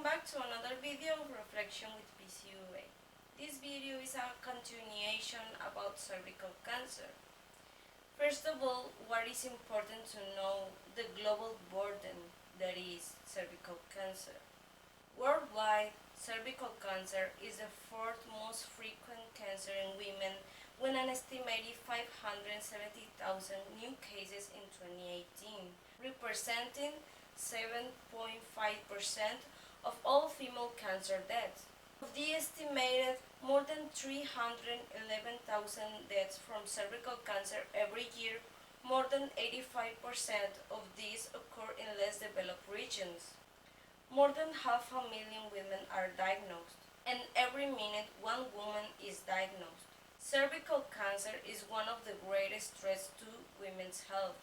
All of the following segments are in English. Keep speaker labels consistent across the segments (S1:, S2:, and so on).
S1: back to another video of Reflection with PCUA. This video is a continuation about cervical cancer. First of all, what is important to know the global burden that is cervical cancer. Worldwide, cervical cancer is the fourth most frequent cancer in women with an estimated 570,000 new cases in 2018, representing 7.5% of all female cancer deaths. Of the estimated more than 311,000 deaths from cervical cancer every year, more than 85% of these occur in less developed regions. More than 500,000 women are diagnosed, and every minute one woman is diagnosed. Cervical cancer is one of the greatest threats to women's health.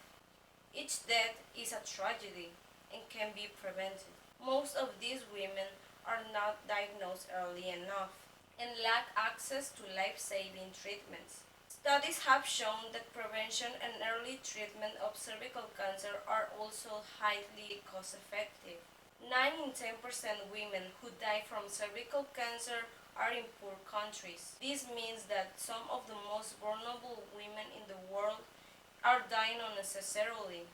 S1: Each death is a tragedy and can be prevented. Most of these women are not diagnosed early enough and lack access to life-saving treatments. Studies have shown that prevention and early treatment of cervical cancer are also highly cost-effective. 9 in 10% women who die from cervical cancer are in poor countries. This means that some of the most vulnerable women in the world are dying unnecessarily.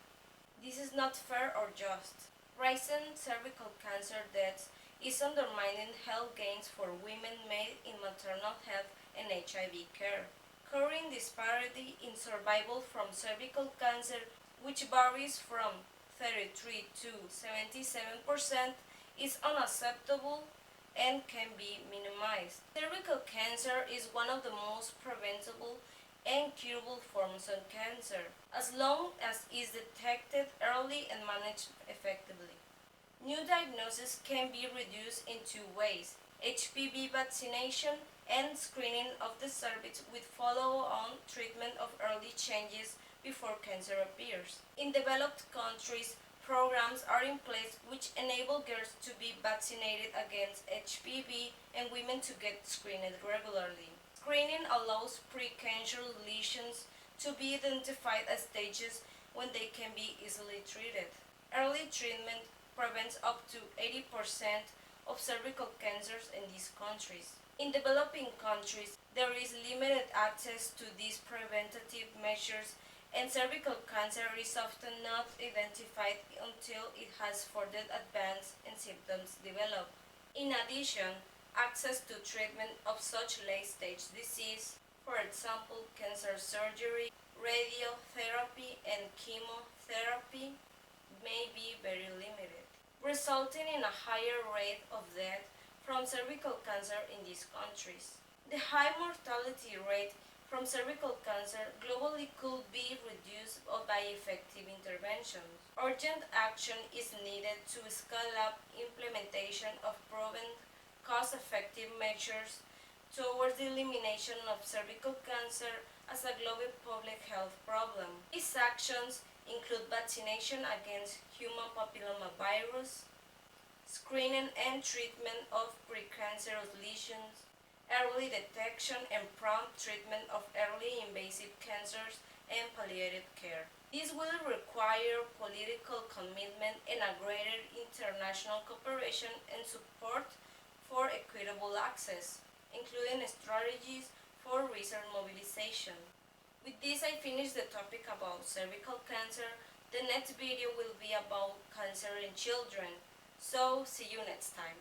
S1: This is not fair or just. Rising cervical cancer deaths is undermining health gains for women made in maternal health and HIV care. Current disparity in survival from cervical cancer, which varies from 33 to 77%, is unacceptable and can be minimized. Cervical cancer is one of the most preventable and curable forms of cancer, as long as it is detected early and managed effectively. New diagnosis can be reduced in two ways: HPV vaccination and screening of the cervix with follow-on treatment of early changes before cancer appears. In developed countries, programs are in place which enable girls to be vaccinated against HPV and women to get screened regularly. Screening allows precancerous lesions to be identified at stages when they can be easily treated. Early treatment prevents up to 80% of cervical cancers in these countries. In developing countries, there is limited access to these preventative measures, and cervical cancer is often not identified until it has further advanced and symptoms develop. In addition, access to treatment of such late-stage disease, for example, cancer surgery, radiotherapy, and chemotherapy, may be very limited, resulting in a higher rate of death from cervical cancer in these countries. The high mortality rate from cervical cancer globally could be reduced by effective interventions. Urgent action is needed to scale up implementation of proven cost-effective measures towards the elimination of cervical cancer as a global public health problem. These actions include vaccination against human papillomavirus, screening and treatment of precancerous lesions, early detection and prompt treatment of early invasive cancers, and palliative care. This will require political commitment and a greater international cooperation and support for equitable access, including strategies for research mobilization. With this, I finish the topic about cervical cancer. The next video will be about cancer in children. So, see you next time.